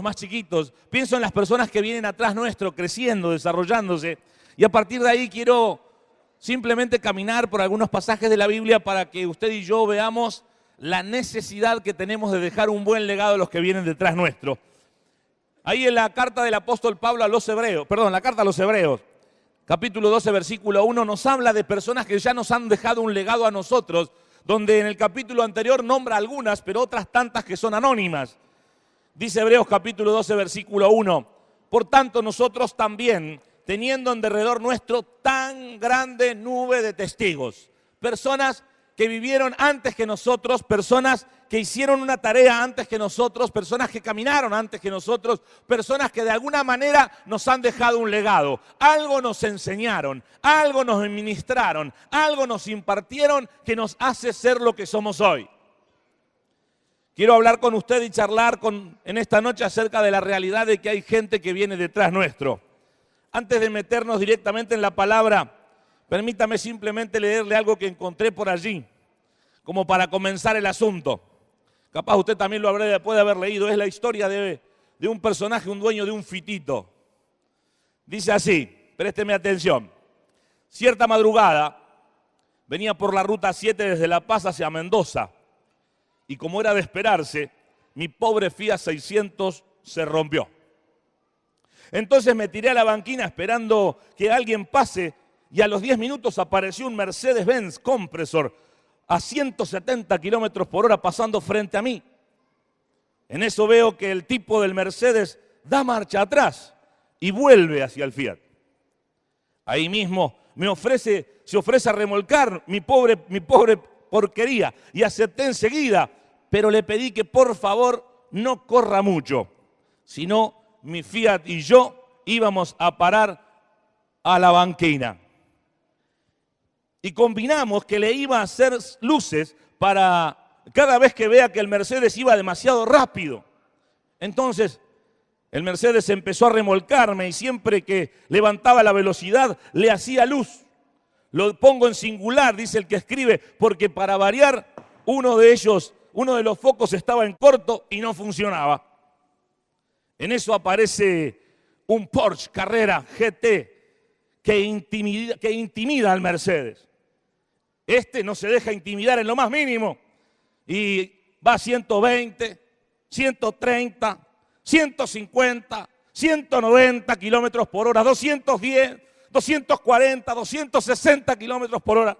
los más chiquitos, pienso en las personas que vienen atrás nuestro, creciendo, desarrollándose. Y a partir de ahí quiero simplemente caminar por algunos pasajes de la Biblia para que usted y yo veamos la necesidad que tenemos de dejar un buen legado a los que vienen detrás nuestro. Ahí en la carta del apóstol Pablo a los Hebreos, la carta a los Hebreos, capítulo 12, versículo 1, nos habla de personas que ya nos han dejado un legado a nosotros, donde en el capítulo anterior nombra algunas, pero otras tantas que son anónimas. Dice Hebreos capítulo 12, versículo 1, por tanto nosotros también, teniendo en derredor nuestro tan grande nube de testigos, personas que vivieron antes que nosotros, personas que hicieron una tarea antes que nosotros, personas que caminaron antes que nosotros, personas que de alguna manera nos han dejado un legado. Algo nos enseñaron, algo nos ministraron, algo nos impartieron que nos hace ser lo que somos hoy. Quiero hablar con usted y charlar en esta noche acerca de la realidad de que hay gente que viene detrás nuestro. Antes de meternos directamente en la palabra, permítame simplemente leerle algo que encontré por allí, como para comenzar el asunto. Capaz usted también lo puede haber leído. Es la historia de un personaje, un dueño de un fitito. Dice así, présteme atención. Cierta madrugada venía por la ruta 7 desde La Paz hacia Mendoza. Y como era de esperarse, mi pobre Fiat 600 se rompió. Entonces me tiré a la banquina esperando que alguien pase y a los 10 minutos apareció un Mercedes-Benz Compressor a 170 kilómetros por hora pasando frente a mí. En eso veo que el tipo del Mercedes da marcha atrás y vuelve hacia el Fiat. Ahí mismo se ofrece a remolcar mi pobre porquería y acepté enseguida, pero le pedí que por favor no corra mucho, sino mi Fiat y yo íbamos a parar a la banquina. Y combinamos que le iba a hacer luces para cada vez que vea que el Mercedes iba demasiado rápido. Entonces, el Mercedes empezó a remolcarme y siempre que levantaba la velocidad le hacía luz. Lo pongo en singular, dice el que escribe, porque para variar, uno de los focos estaba en corto y no funcionaba. En eso aparece un Porsche Carrera GT que intimida al Mercedes. Este no se deja intimidar en lo más mínimo y va a 120, 130, 150, 190 kilómetros por hora, 210, 240, 260 kilómetros por hora.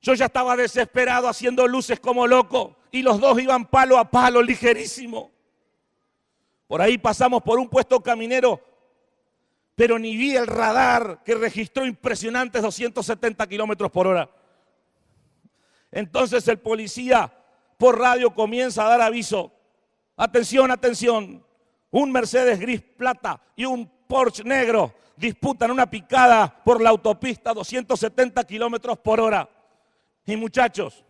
Yo ya estaba desesperado haciendo luces como loco y los dos iban palo a palo, ligerísimo. Por ahí pasamos por un puesto caminero, pero ni vi el radar que registró impresionantes 270 kilómetros por hora. Entonces el policía por radio comienza a dar aviso. Atención, atención. Un Mercedes gris plata y un Porsche negro disputan una picada por la autopista a 270 kilómetros por hora. Y muchachos,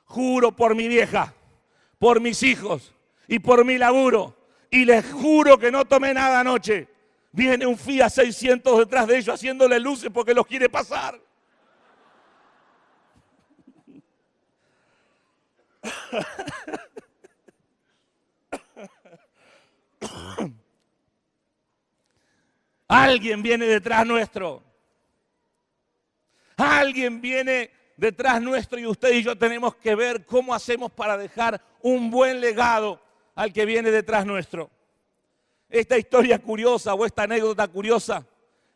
juro por mi vieja, por mis hijos y por mi laburo, y les juro que no tomé nada anoche. Viene un Fiat 600 detrás de ellos haciéndole luces porque los quiere pasar. Alguien viene detrás nuestro. Alguien viene detrás nuestro y usted y yo tenemos que ver cómo hacemos para dejar un buen legado al que viene detrás nuestro. Esta historia curiosa o esta anécdota curiosa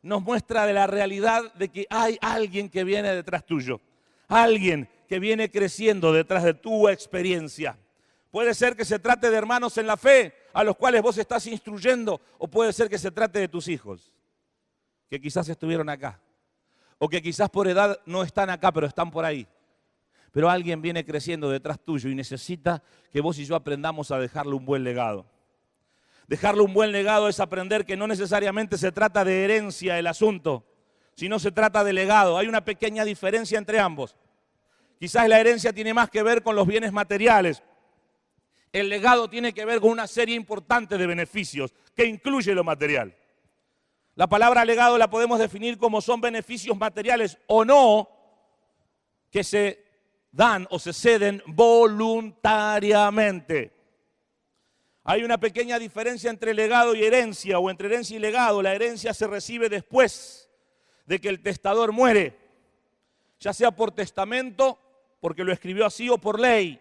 nos muestra de la realidad de que hay alguien que viene detrás tuyo. Alguien que viene creciendo detrás de tu experiencia. Puede ser que se trate de hermanos en la fe a los cuales vos estás instruyendo, o puede ser que se trate de tus hijos, que quizás estuvieron acá, o que quizás por edad no están acá, pero están por ahí. Pero alguien viene creciendo detrás tuyo y necesita que vos y yo aprendamos a dejarle un buen legado. Dejarle un buen legado es aprender que no necesariamente se trata de herencia el asunto, sino se trata de legado. Hay una pequeña diferencia entre ambos. Quizás la herencia tiene más que ver con los bienes materiales. El legado tiene que ver con una serie importante de beneficios que incluye lo material. La palabra legado la podemos definir como son beneficios materiales o no que se dan o se ceden voluntariamente. Hay una pequeña diferencia entre legado y herencia, o entre herencia y legado. La herencia se recibe después de que el testador muere, ya sea por testamento, porque lo escribió así, o por ley.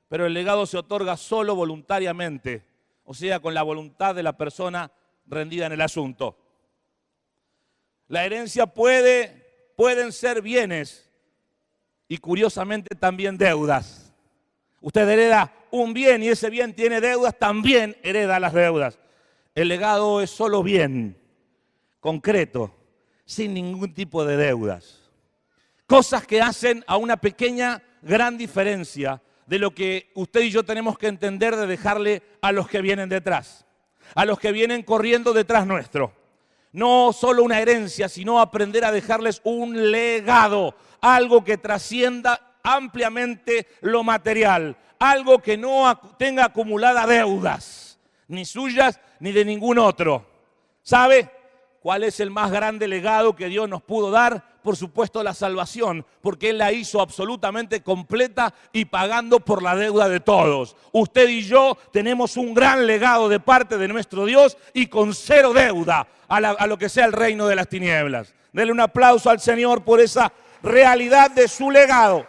Pero el legado se otorga solo voluntariamente, o sea, con la voluntad de la persona rendida en el asunto. La herencia pueden ser bienes y curiosamente también deudas. Usted hereda un bien y ese bien tiene deudas, también hereda las deudas. El legado es solo bien, concreto, sin ningún tipo de deudas. Cosas que hacen a una pequeña, gran diferencia de lo que usted y yo tenemos que entender de dejarle a los que vienen detrás, a los que vienen corriendo detrás nuestro. No solo una herencia, sino aprender a dejarles un legado, algo que trascienda ampliamente lo material, algo que no tenga acumuladas deudas, ni suyas ni de ningún otro. ¿Sabe cuál es el más grande legado que Dios nos pudo dar? Por supuesto, la salvación, porque Él la hizo absolutamente completa y pagando por la deuda de todos. Usted y yo tenemos un gran legado de parte de nuestro Dios y con cero deuda a lo que sea el reino de las tinieblas. Denle un aplauso al Señor por esa realidad de su legado.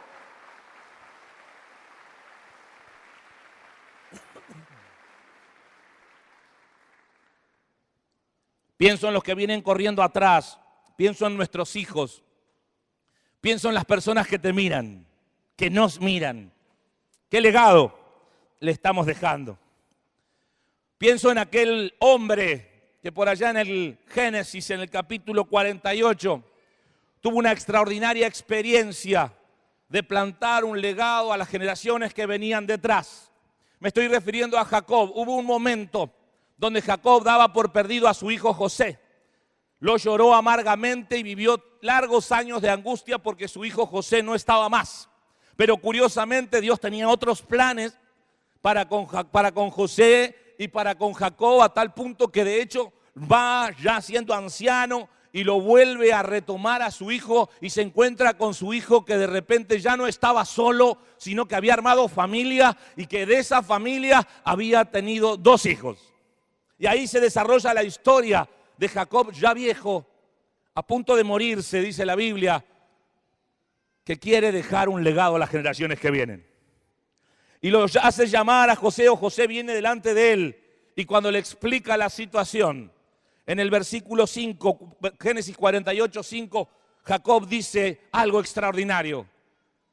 Pienso en los que vienen corriendo atrás, pienso en nuestros hijos, pienso en las personas que te miran, que nos miran. ¿Qué legado le estamos dejando? Pienso en aquel hombre que por allá en el Génesis, en el capítulo 48, tuvo una extraordinaria experiencia de plantar un legado a las generaciones que venían detrás. Me estoy refiriendo a Jacob. Hubo un momento donde Jacob daba por perdido a su hijo José. Lo lloró amargamente y vivió largos años de angustia porque su hijo José no estaba más. Pero curiosamente Dios tenía otros planes para con José y para con Jacob, a tal punto que de hecho va ya siendo anciano y lo vuelve a retomar a su hijo y se encuentra con su hijo que de repente ya no estaba solo, sino que había armado familia y que de esa familia había tenido 2 hijos. Y ahí se desarrolla la historia de Jacob ya viejo, a punto de morirse, dice la Biblia, que quiere dejar un legado a las generaciones que vienen. Y lo hace llamar a José, o José viene delante de él, y cuando le explica la situación, en el versículo 5, Génesis 48, 5, Jacob dice algo extraordinario.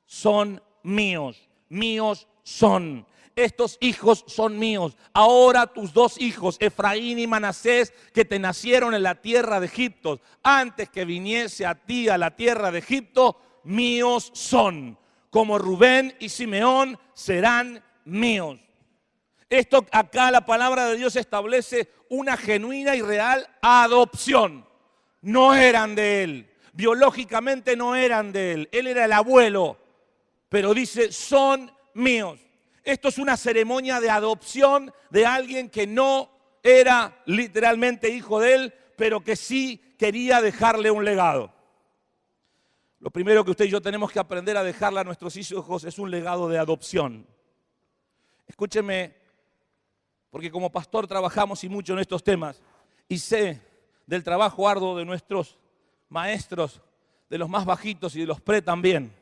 Son míos, míos son. Estos hijos son míos. Ahora tus 2 hijos, Efraín y Manasés, que te nacieron en la tierra de Egipto, antes que viniese a ti a la tierra de Egipto, míos son. Como Rubén y Simeón serán míos. Esto acá la palabra de Dios establece una genuina y real adopción. No eran de él, biológicamente no eran de él. Él era el abuelo, pero dice son míos. Esto es una ceremonia de adopción de alguien que no era literalmente hijo de él, pero que sí quería dejarle un legado. Lo primero que usted y yo tenemos que aprender a dejarle a nuestros hijos es un legado de adopción. Escúcheme, porque como pastor trabajamos y mucho en estos temas y sé del trabajo arduo de nuestros maestros, de los más bajitos y de los pre también.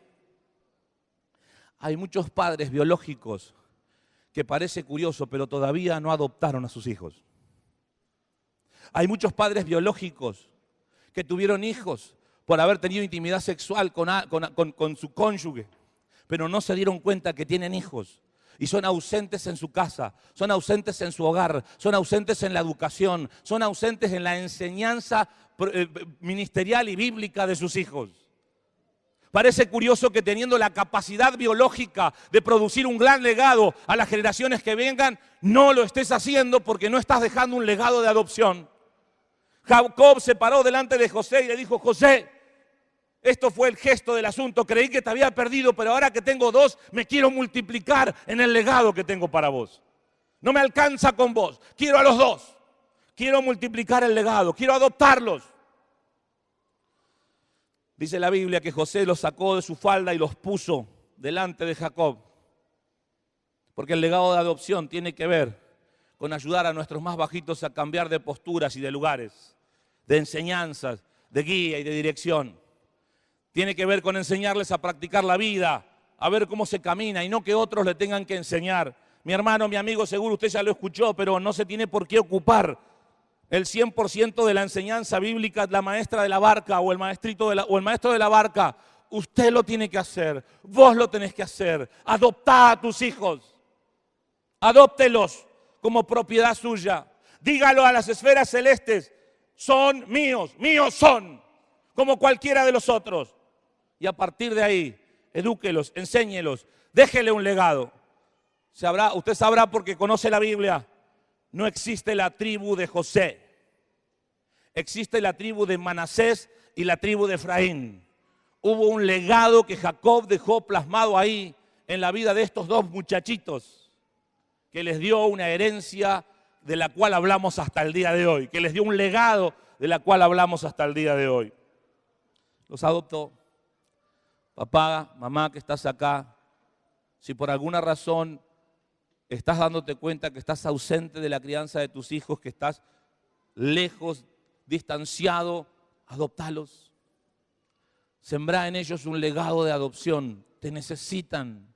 Hay muchos padres biológicos que parece curioso, pero todavía no adoptaron a sus hijos. Hay muchos padres biológicos que tuvieron hijos por haber tenido intimidad sexual con su cónyuge, pero no se dieron cuenta que tienen hijos. Y son ausentes en su casa, son ausentes en su hogar, son ausentes en la educación, son ausentes en la enseñanza ministerial y bíblica de sus hijos. Parece curioso que teniendo la capacidad biológica de producir un gran legado a las generaciones que vengan, no lo estés haciendo porque no estás dejando un legado de adopción. Jacob se paró delante de José y le dijo, José, esto fue el gesto del asunto, creí que te había perdido, pero ahora que tengo 2, me quiero multiplicar en el legado que tengo para vos. No me alcanza con vos, quiero a los 2. Quiero multiplicar el legado, quiero adoptarlos. Dice la Biblia que José los sacó de su falda y los puso delante de Jacob. Porque el legado de adopción tiene que ver con ayudar a nuestros más bajitos a cambiar de posturas y de lugares, de enseñanzas, de guía y de dirección. Tiene que ver con enseñarles a practicar la vida, a ver cómo se camina y no que otros le tengan que enseñar. Mi hermano, mi amigo, seguro usted ya lo escuchó, pero no se tiene por qué ocupar el 100% de la enseñanza bíblica, la maestra de la barca o el maestro de la barca. Usted lo tiene que hacer, vos lo tenés que hacer. Adoptá a tus hijos, adóptelos como propiedad suya. Dígalo a las esferas celestes, son míos, míos son, como cualquiera de los otros. Y a partir de ahí, edúquelos, enséñelos, déjele un legado. Usted sabrá porque conoce la Biblia, no existe la tribu de José. Existe la tribu de Manasés y la tribu de Efraín. Hubo un legado que Jacob dejó plasmado ahí en la vida de estos dos muchachitos, que les dio una herencia de la cual hablamos hasta el día de hoy, que les dio un legado de la cual hablamos hasta el día de hoy. Los adoptó. Papá, mamá que estás acá, si por alguna razón estás dándote cuenta que estás ausente de la crianza de tus hijos, que estás lejos, distanciado, adoptalos. Sembrá en ellos un legado de adopción. Te necesitan.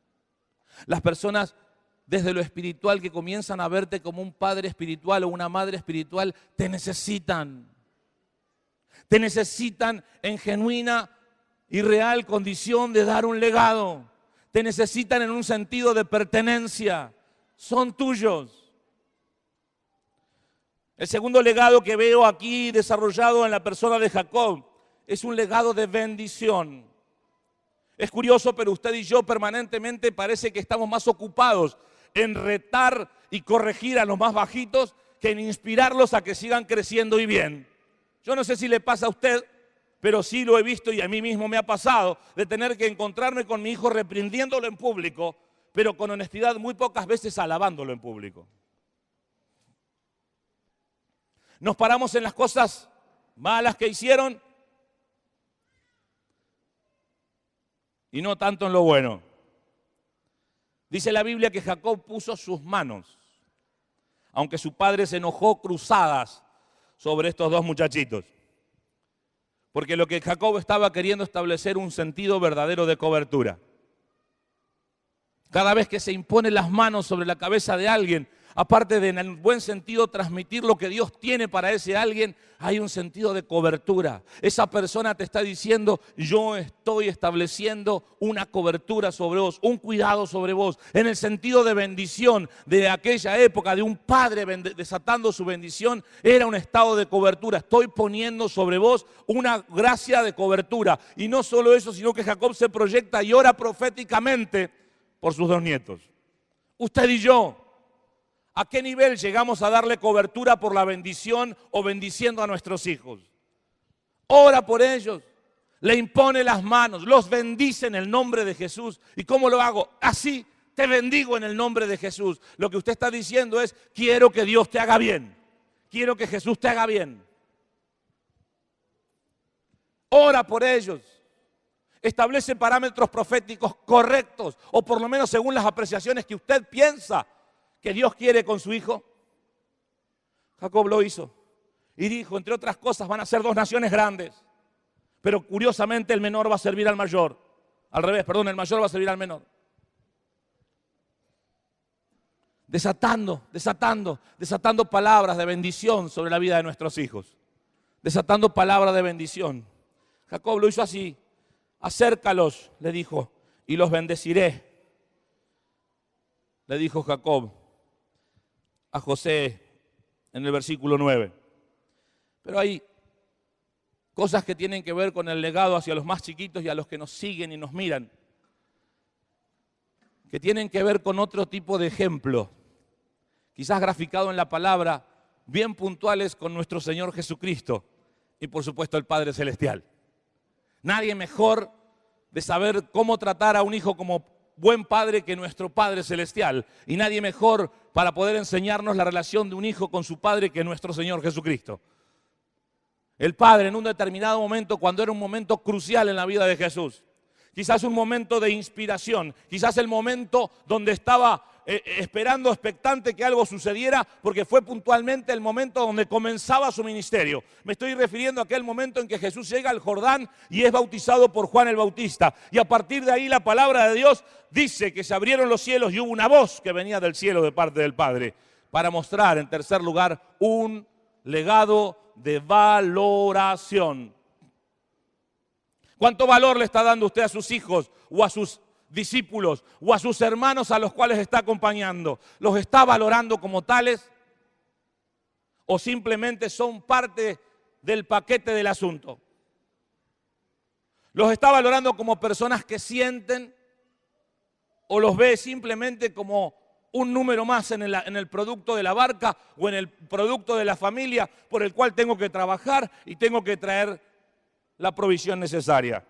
Las personas desde lo espiritual que comienzan a verte como un padre espiritual o una madre espiritual, te necesitan. Te necesitan en genuina y real condición de dar un legado. Te necesitan en un sentido de pertenencia. Son tuyos. El segundo legado que veo aquí desarrollado en la persona de Jacob es un legado de bendición. Es curioso, pero usted y yo permanentemente parece que estamos más ocupados en retar y corregir a los más bajitos que en inspirarlos a que sigan creciendo y bien. Yo no sé si le pasa a usted, pero sí lo he visto y a mí mismo me ha pasado de tener que encontrarme con mi hijo reprendiéndolo en público, pero con honestidad muy pocas veces alabándolo en público. Nos paramos en las cosas malas que hicieron y no tanto en lo bueno. Dice la Biblia que Jacob puso sus manos, aunque su padre se enojó, cruzadas sobre estos dos muchachitos. Porque lo que Jacob estaba queriendo establecer un sentido verdadero de cobertura. Cada vez que se imponen las manos sobre la cabeza de alguien, aparte de en el buen sentido transmitir lo que Dios tiene para ese alguien, hay un sentido de cobertura. Esa persona te está diciendo, yo estoy estableciendo una cobertura sobre vos, un cuidado sobre vos, en el sentido de bendición de aquella época, de un padre desatando su bendición, era un estado de cobertura. Estoy poniendo sobre vos una gracia de cobertura. Y no solo eso, sino que Jacob se proyecta y ora proféticamente por sus dos nietos. Usted y yo, ¿a qué nivel llegamos a darle cobertura por la bendición o bendiciendo a nuestros hijos? Ora por ellos, le impone las manos, los bendice en el nombre de Jesús. ¿Y cómo lo hago? Así, te bendigo en el nombre de Jesús. Lo que usted está diciendo es, quiero que Dios te haga bien. Quiero que Jesús te haga bien. Ora por ellos. Establece parámetros proféticos correctos, o por lo menos según las apreciaciones que usted piensa que Dios quiere con su hijo. Jacob lo hizo y dijo, entre otras cosas, van a ser dos naciones grandes, pero curiosamente el menor va a servir al mayor. Al revés, perdón, el mayor va a servir al menor. Desatando palabras de bendición sobre la vida de nuestros hijos. Desatando palabras de bendición. Jacob lo hizo así. Acércalos, le dijo, y los bendeciré. Le dijo Jacob a José en el versículo 9. Pero hay cosas que tienen que ver con el legado hacia los más chiquitos y a los que nos siguen y nos miran, que tienen que ver con otro tipo de ejemplo, quizás graficado en la palabra, bien puntuales con nuestro Señor Jesucristo y por supuesto el Padre Celestial. Nadie mejor de saber cómo tratar a un hijo como buen padre que nuestro Padre Celestial. Y nadie mejor para poder enseñarnos la relación de un hijo con su padre que nuestro Señor Jesucristo. El Padre en un determinado momento, cuando era un momento crucial en la vida de Jesús, quizás un momento de inspiración, quizás el momento donde estaba esperando, expectante que algo sucediera, porque fue puntualmente el momento donde comenzaba su ministerio. Me estoy refiriendo a aquel momento en que Jesús llega al Jordán y es bautizado por Juan el Bautista. Y a partir de ahí la palabra de Dios dice que se abrieron los cielos y hubo una voz que venía del cielo de parte del Padre, para mostrar, en tercer lugar, un legado de valoración. ¿Cuánto valor le está dando usted a sus hijos o a sus discípulos o a sus hermanos a los cuales está acompañando? ¿Los está valorando como tales? ¿O simplemente son parte del paquete del asunto? ¿Los está valorando como personas que sienten? ¿O los ve simplemente como un número más en el producto de la barca o en el producto de la familia por el cual tengo que trabajar y tengo que traer la provisión necesaria?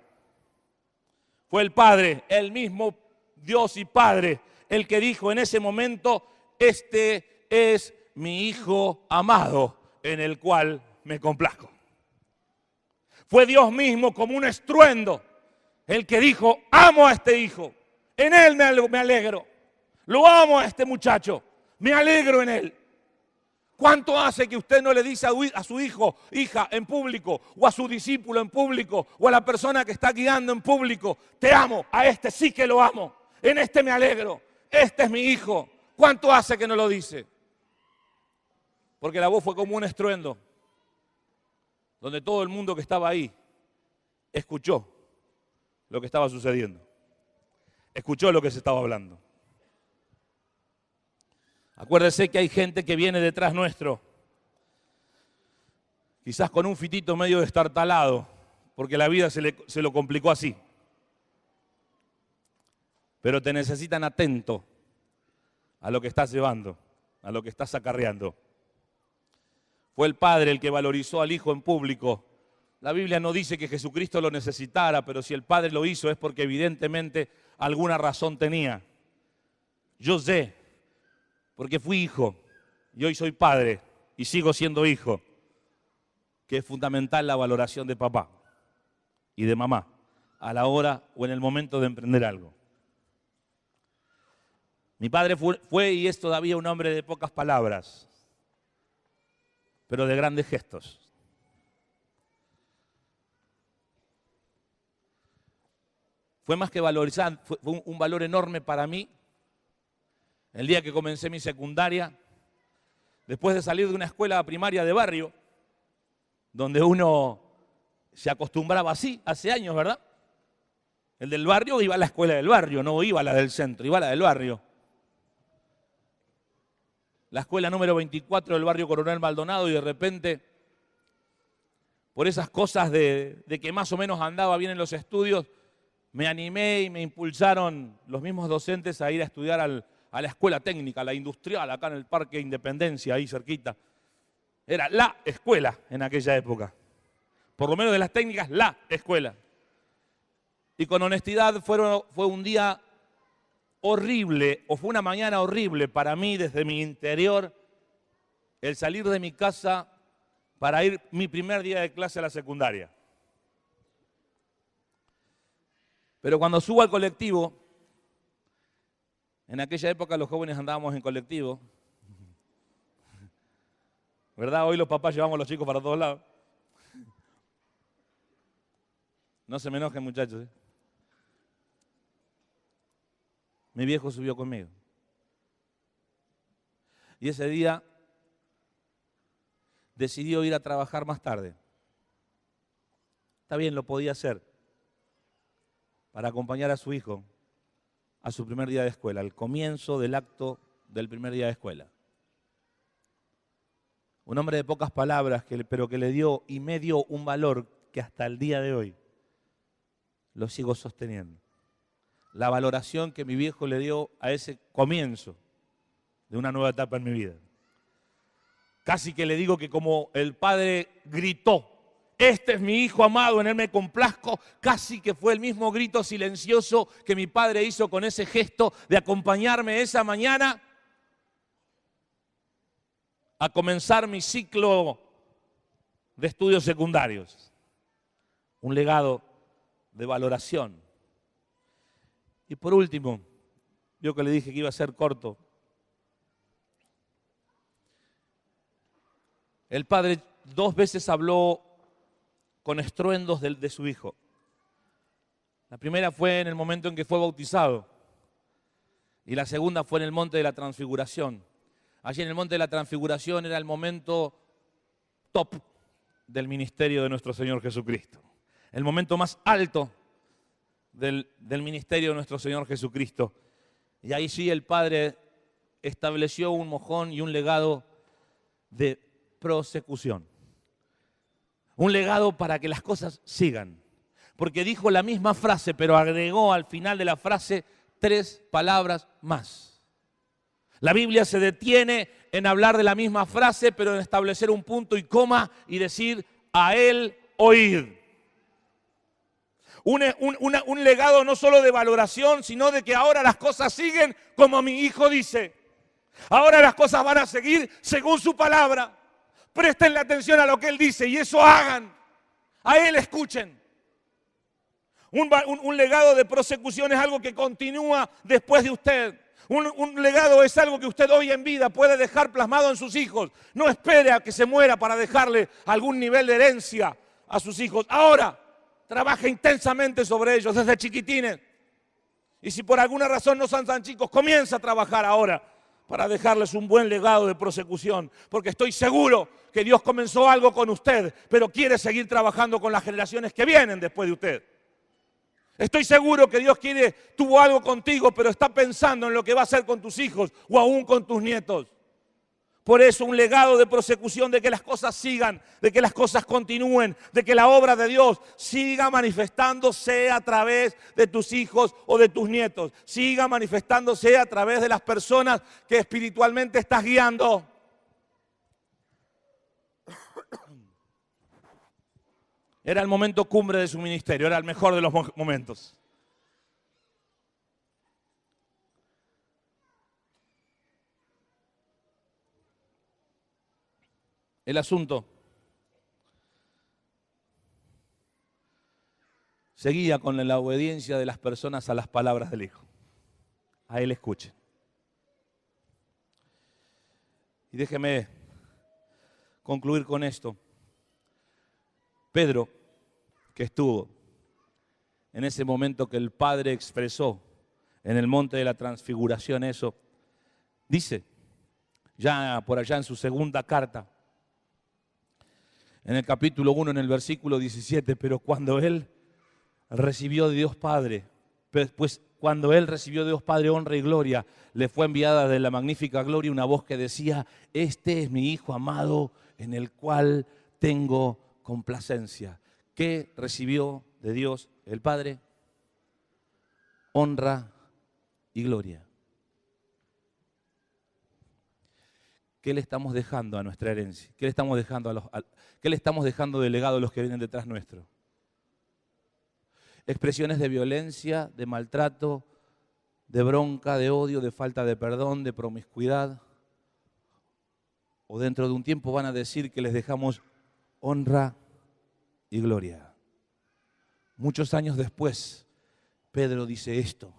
Fue el Padre, el mismo Dios y Padre, el que dijo en ese momento: este es mi Hijo amado, en el cual me complazco. Fue Dios mismo, como un estruendo, el que dijo: amo a este hijo, en él me alegro, lo amo a este muchacho, me alegro en él. ¿Cuánto hace que usted no le dice a su hijo, hija, en público, o a su discípulo en público, o a la persona que está guiando en público: te amo, a este sí que lo amo, en este me alegro, este es mi hijo? ¿Cuánto hace que no lo dice? Porque la voz fue como un estruendo, donde todo el mundo que estaba ahí escuchó lo que estaba sucediendo, escuchó lo que se estaba hablando. Acuérdese que hay gente que viene detrás nuestro, quizás con un fitito medio destartalado, porque la vida se lo complicó así. Pero te necesitan atento a lo que estás llevando, a lo que estás acarreando. Fue el Padre el que valorizó al Hijo en público. La Biblia no dice que Jesucristo lo necesitara, pero si el Padre lo hizo es porque evidentemente alguna razón tenía. Yo sé, porque fui hijo y hoy soy padre y sigo siendo hijo, que es fundamental la valoración de papá y de mamá a la hora o en el momento de emprender algo. Mi padre fue y es todavía un hombre de pocas palabras, pero de grandes gestos. Fue más que valorizar, fue un valor enorme para mí el día que comencé mi secundaria, después de salir de una escuela primaria de barrio, donde uno se acostumbraba así, hace años, ¿verdad? El del barrio iba a la escuela del barrio, no iba a la del centro, iba a la del barrio. La escuela número 24 del barrio Coronel Maldonado, y de repente, por esas cosas de que más o menos andaba bien en los estudios, me animé y me impulsaron los mismos docentes a ir a estudiar a la escuela técnica, a la industrial, acá en el Parque Independencia, ahí cerquita. Era la escuela en aquella época. Por lo menos de las técnicas, la escuela. Y con honestidad fue un día horrible, o fue una mañana horrible para mí desde mi interior, el salir de mi casa para ir mi primer día de clase a la secundaria. Pero cuando subo al colectivo, en aquella época los jóvenes andábamos en colectivo, ¿verdad? Hoy los papás llevamos a los chicos para todos lados. No se me enojen, muchachos. Mi viejo subió conmigo. Y ese día decidió ir a trabajar más tarde. Está bien, lo podía hacer para acompañar a su hijo a su primer día de escuela, al comienzo del acto del primer día de escuela. Un hombre de pocas palabras, pero que le dio y me dio un valor que hasta el día de hoy lo sigo sosteniendo. La valoración que mi viejo le dio a ese comienzo de una nueva etapa en mi vida. Casi que le digo que como el Padre gritó: este es mi Hijo amado, en él me complazco, casi que fue el mismo grito silencioso que mi padre hizo con ese gesto de acompañarme esa mañana a comenzar mi ciclo de estudios secundarios. Un legado de valoración. Y por último, Vio que le dije que iba a ser corto. El padre 2 veces habló con estruendos de su hijo. La primera fue en el momento en que fue bautizado y la segunda fue en el monte de la transfiguración. Allí en el monte de la transfiguración era el momento top del ministerio de nuestro Señor Jesucristo. El momento más alto del ministerio de nuestro Señor Jesucristo. Y ahí sí el Padre estableció un mojón y un legado de prosecución. Un legado para que las cosas sigan. Porque dijo la misma frase, pero agregó al final de la frase 3 palabras más. La Biblia se detiene en hablar de la misma frase, pero en establecer un punto y coma y decir a él oír. Un legado no solo de valoración, sino de que ahora las cosas siguen como mi hijo dice. Ahora las cosas van a seguir según su palabra. Presten la atención a lo que él dice y eso hagan. A él escuchen. Un legado de prosecución es algo que continúa después de usted. Un legado es algo que usted hoy en vida puede dejar plasmado en sus hijos. No espere a que se muera para dejarle algún nivel de herencia a sus hijos. Ahora, trabaja intensamente sobre ellos desde chiquitines. Y si por alguna razón no son tan chicos, comienza a trabajar ahora para dejarles un buen legado de prosecución. Porque estoy seguro que Dios comenzó algo con usted, pero quiere seguir trabajando con las generaciones que vienen después de usted. Estoy seguro que Dios tuvo algo contigo, pero está pensando en lo que va a hacer con tus hijos o aún con tus nietos. Por eso un legado de prosecución, de que las cosas sigan, de que las cosas continúen, de que la obra de Dios siga manifestándose a través de tus hijos o de tus nietos. Siga manifestándose a través de las personas que espiritualmente estás guiando. Era el momento cumbre de su ministerio, era el mejor de los momentos. El asunto seguía con la obediencia de las personas a las palabras del Hijo. A él escuchen. Y déjeme concluir con esto. Pedro, que estuvo en ese momento que el Padre expresó en el monte de la transfiguración eso, dice, ya por allá en su segunda carta, en el capítulo 1, en el versículo 17, pero cuando él recibió de Dios Padre, pues cuando él recibió de Dios Padre honra y gloria, le fue enviada de la magnífica gloria una voz que decía, este es mi Hijo amado en el cual tengo complacencia. ¿Qué recibió de Dios el Padre? Honra y gloria. ¿Qué le estamos dejando a nuestra herencia? ¿Qué le estamos dejando qué le estamos dejando de legado a los que vienen detrás nuestro? Expresiones de violencia, de maltrato, de bronca, de odio, de falta de perdón, de promiscuidad. O dentro de un tiempo van a decir que les dejamos honra y gloria. Muchos años después, Pedro dice esto.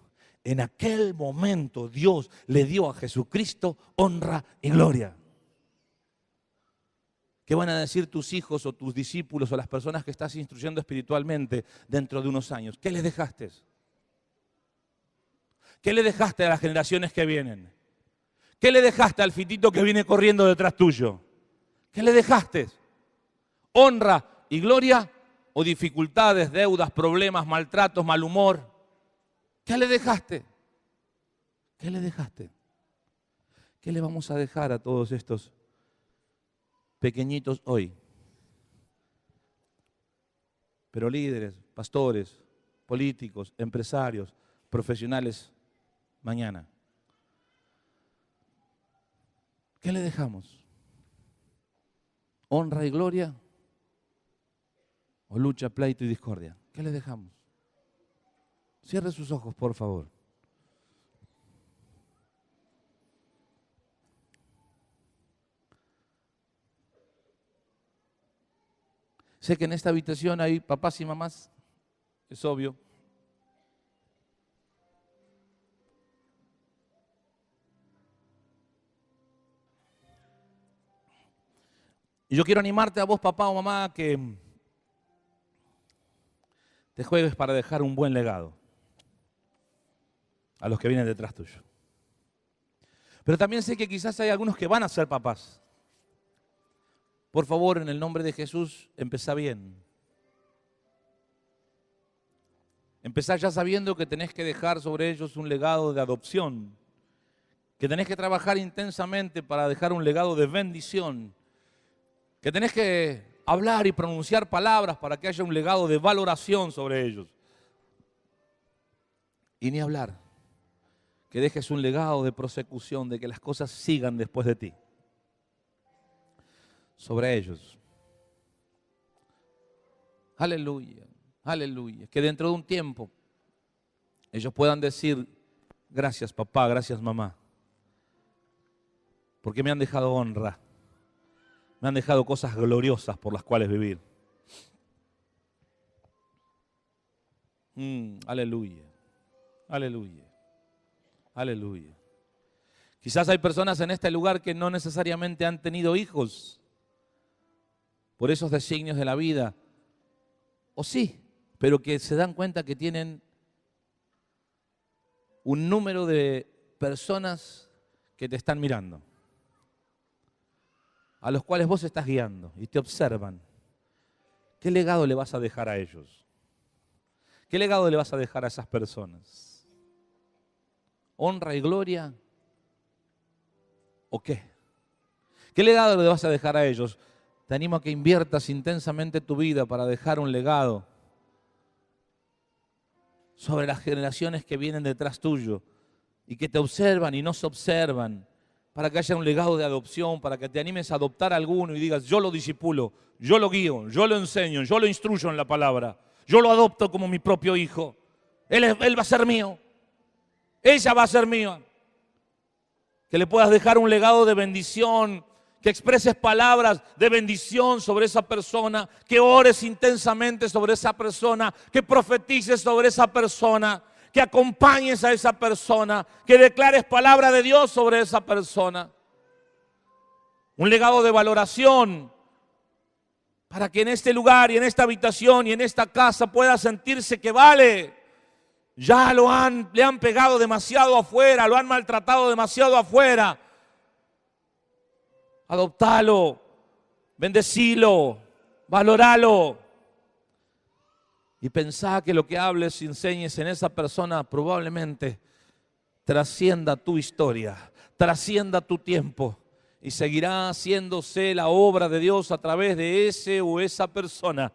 En aquel momento Dios le dio a Jesucristo honra y gloria. ¿Qué van a decir tus hijos o tus discípulos o las personas que estás instruyendo espiritualmente dentro de unos años? ¿Qué les dejaste? ¿Qué le dejaste a las generaciones que vienen? ¿Qué le dejaste al fitito que viene corriendo detrás tuyo? ¿Qué le dejaste? ¿Honra y gloria o dificultades, deudas, problemas, maltratos, mal humor? ¿Qué le dejaste? ¿Qué le dejaste? ¿Qué le vamos a dejar a todos estos pequeñitos hoy? Pero líderes, pastores, políticos, empresarios, profesionales, mañana. ¿Qué le dejamos? ¿Honra y gloria? ¿O lucha, pleito y discordia? ¿Qué le dejamos? Cierre sus ojos, por favor. Sé que en esta habitación hay papás y mamás, es obvio. Y yo quiero animarte a vos, papá o mamá, que te juegues para dejar un buen legado a los que vienen detrás tuyo. Pero también sé que quizás hay algunos que van a ser papás. Por favor, en el nombre de Jesús, empezá bien. Empezá ya sabiendo que tenés que dejar sobre ellos un legado de adopción, que tenés que trabajar intensamente para dejar un legado de bendición, que tenés que hablar y pronunciar palabras para que haya un legado de valoración sobre ellos. Y ni hablar, que dejes un legado de prosecución, de que las cosas sigan después de ti, sobre ellos. Aleluya, aleluya. Que dentro de un tiempo ellos puedan decir, gracias papá, gracias mamá, porque me han dejado honra, me han dejado cosas gloriosas por las cuales vivir. Aleluya, aleluya, aleluya. Quizás hay personas en este lugar que no necesariamente han tenido hijos por esos designios de la vida, o sí, pero que se dan cuenta que tienen un número de personas que te están mirando, a los cuales vos estás guiando y te observan. ¿Qué legado le vas a dejar a ellos? ¿Qué legado le vas a dejar a esas personas? ¿Honra y gloria? ¿O qué? ¿Qué legado le vas a dejar a ellos? Te animo a que inviertas intensamente tu vida para dejar un legado sobre las generaciones que vienen detrás tuyo y que te observan y no se observan, para que haya un legado de adopción, para que te animes a adoptar a alguno y digas, yo lo discipulo, yo lo guío, yo lo enseño, yo lo instruyo en la palabra, yo lo adopto como mi propio hijo, él va a ser mío, ella va a ser mía. Que le puedas dejar un legado de bendición, que expreses palabras de bendición sobre esa persona, que ores intensamente sobre esa persona, que profetices sobre esa persona, que acompañes a esa persona, que declares palabra de Dios sobre esa persona. Un legado de valoración para que en este lugar y en esta habitación y en esta casa pueda sentirse que vale. Ya le han pegado demasiado afuera, lo han maltratado demasiado afuera. Adoptalo, bendecilo, valoralo. Y pensá que lo que hables y enseñes en esa persona probablemente trascienda tu historia, trascienda tu tiempo y seguirá haciéndose la obra de Dios a través de ese o esa persona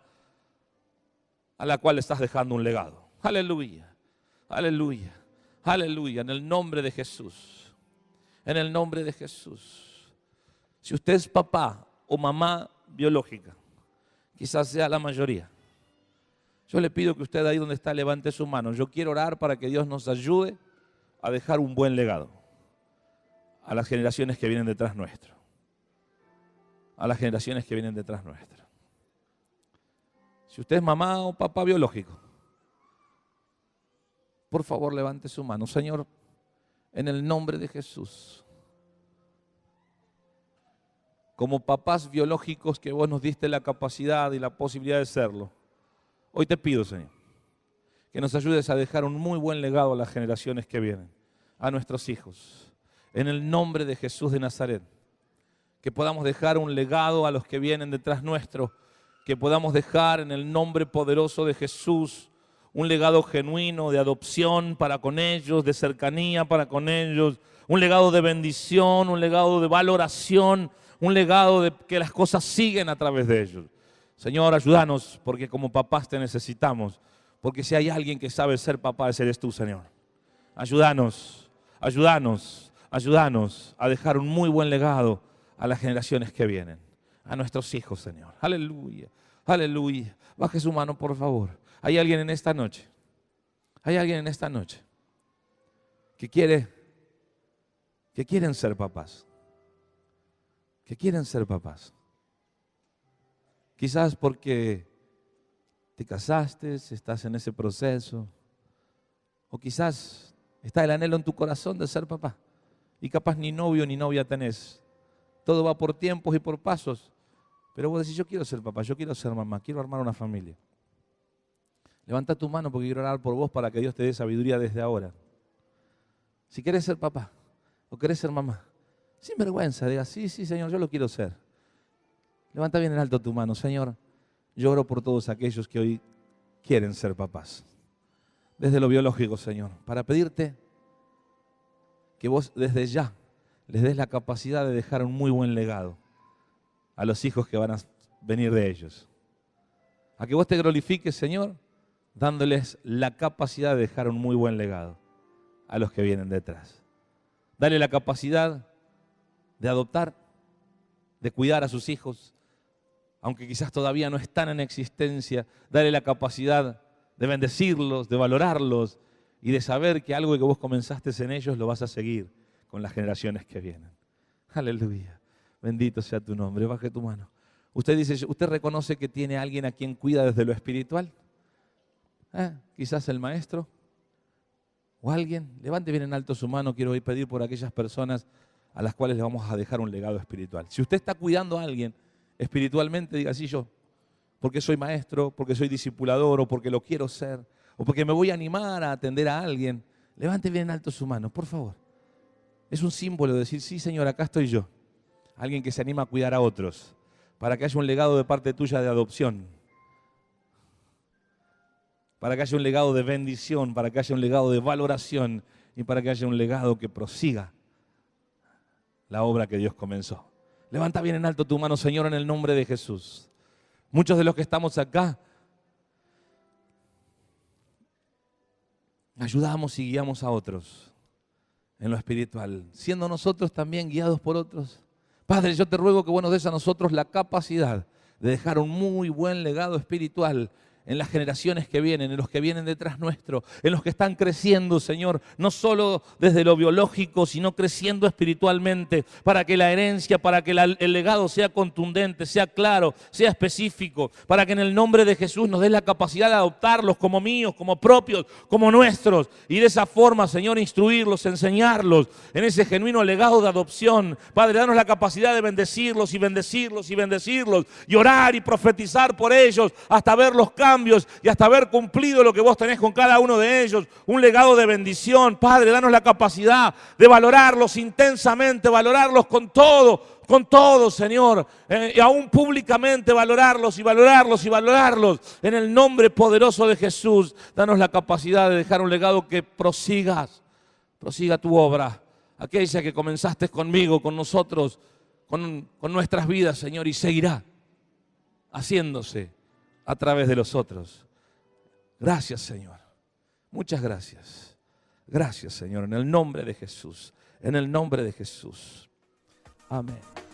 a la cual estás dejando un legado. Aleluya, aleluya, aleluya, en el nombre de Jesús, en el nombre de Jesús. Si usted es papá o mamá biológica, quizás sea la mayoría, yo le pido que usted ahí donde está levante su mano. Yo quiero orar para que Dios nos ayude a dejar un buen legado a las generaciones que vienen detrás nuestro. A las generaciones que vienen detrás nuestro. Si usted es mamá o papá biológico, por favor levante su mano. Señor, en el nombre de Jesús, como papás biológicos que vos nos diste la capacidad y la posibilidad de serlo, hoy te pido, Señor, que nos ayudes a dejar un muy buen legado a las generaciones que vienen, a nuestros hijos. En el nombre de Jesús de Nazaret, que podamos dejar un legado a los que vienen detrás nuestro, que podamos dejar en el nombre poderoso de Jesús un legado genuino de adopción para con ellos, de cercanía para con ellos, un legado de bendición, un legado de valoración, un legado de que las cosas siguen a través de ellos. Señor, ayúdanos, porque como papás te necesitamos, porque si hay alguien que sabe ser papá, ese eres tú, Señor. Ayúdanos, ayúdanos, ayúdanos a dejar un muy buen legado a las generaciones que vienen, a nuestros hijos, Señor. Aleluya, aleluya. Baje su mano, por favor. Hay alguien en esta noche, hay alguien en esta noche que quieren ser papás, que quieren ser papás. Quizás porque te casaste, estás en ese proceso, o quizás está el anhelo en tu corazón de ser papá y capaz ni novio ni novia tenés. Todo va por tiempos y por pasos, Pero vos decís, yo quiero ser papá, yo quiero ser mamá, quiero armar una familia. Levanta tu mano porque quiero orar por vos para que Dios te dé sabiduría desde ahora. Si querés ser papá o querés ser mamá, sin vergüenza, diga, sí, Señor, yo lo quiero ser. Levanta bien en alto tu mano, Señor. Yo oro por todos aquellos que hoy quieren ser papás. Desde lo biológico, Señor, para pedirte que vos desde ya les des la capacidad de dejar un muy buen legado a los hijos que van a venir de ellos. A que vos te glorifiques, Señor, dándoles la capacidad de dejar un muy buen legado a los que vienen detrás. Dale la capacidad de adoptar, de cuidar a sus hijos, aunque quizás todavía no están en existencia. Dale la capacidad de bendecirlos, de valorarlos y de saber que algo que vos comenzaste en ellos lo vas a seguir con las generaciones que vienen. Aleluya. Bendito sea tu nombre. Baje tu mano. Usted dice, ¿usted reconoce que tiene alguien a quien cuida desde lo espiritual? Quizás el maestro o alguien. Levante bien en alto su mano. Quiero hoy pedir por aquellas personas a las cuales le vamos a dejar un legado espiritual. Si usted está cuidando a alguien espiritualmente, diga, sí, yo, porque soy maestro, porque soy discipulador, o porque lo quiero ser, o porque me voy a animar a atender a alguien. Levante bien en alto su mano, por favor. Es un símbolo de decir, sí, Señor, acá estoy yo. Alguien que se anima a cuidar a otros, para que haya un legado de parte tuya de adopción, para que haya un legado de bendición, para que haya un legado de valoración y para que haya un legado que prosiga la obra que Dios comenzó. Levanta bien en alto tu mano, Señor, en el nombre de Jesús. Muchos de los que estamos acá ayudamos y guiamos a otros en lo espiritual, siendo nosotros también guiados por otros. Padre, yo te ruego que vos nos des a nosotros la capacidad de dejar un muy buen legado espiritual en las generaciones que vienen, en los que vienen detrás nuestro, en los que están creciendo, Señor, no solo desde lo biológico, sino creciendo espiritualmente, para que la herencia, para que el legado sea contundente, sea claro, sea específico, para que en el nombre de Jesús nos des la capacidad de adoptarlos como míos, como propios, como nuestros, y de esa forma, Señor, instruirlos, enseñarlos en ese genuino legado de adopción. Padre, danos la capacidad de bendecirlos y bendecirlos y bendecirlos, y orar y profetizar por ellos hasta ver los cambios y hasta haber cumplido lo que vos tenés con cada uno de ellos, un legado de bendición. Padre, danos la capacidad de valorarlos intensamente, valorarlos con todo, Señor, y aún públicamente valorarlos y valorarlos y valorarlos en el nombre poderoso de Jesús. Danos la capacidad de dejar un legado que prosiga tu obra, aquella que comenzaste conmigo, con nosotros, con nuestras vidas, Señor, y seguirá haciéndose a través de los otros. Gracias, Señor. Muchas gracias. Gracias, Señor, en el nombre de Jesús. En el nombre de Jesús. Amén.